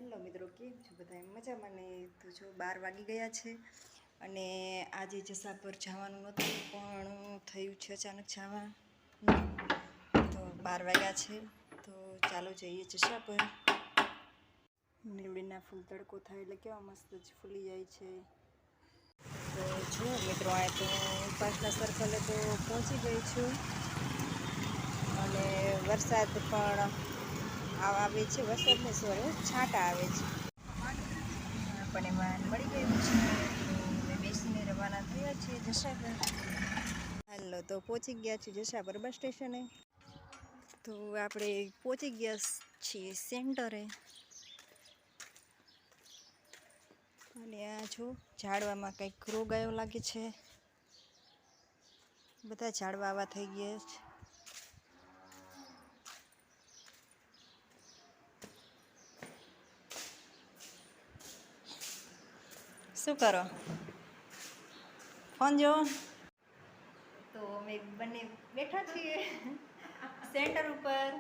Hello મિત્રો, કેમ છો બધા? મજામાં ને? તો જો 12 વાગી ગયા છે અને આજે જસા પર જવાનું નહોતું પણ થયું છે અચાનક જવા. તો 12 વાગ્યા છે તો ચાલો જઈએ જસા પર. લીમડીના ફૂલ તડકો થાય એટલે કેવા મસ્ત જ ફૂલી જાય છે. તો જો મિત્રો, આ તો ઉપાસના સર્કલે તો પહોંચી ગઈ છું અને વરસાદ પણ આવે છે. વરસાદને સોરે છાંટા આવે છે. આપણને વાહન મળી ગયું છે તો હવે બેસીને રવાના થયા છીએ જસા પર. હાલો, તો પહોંચી ગયા છીએ જસા પર બસ સ્ટેશને. તો આપણે પહોંચી ગયા છીએ સેન્ટરે અને આ જો ઝાડવામાં કંઈક રોગ આવ્યો લાગે છે. બધા ઝાડવા આવા થઈ ગયા છે. શું કરો? ફોન જો. તો અમે બંને બેઠા છીએ સેન્ટર ઉપર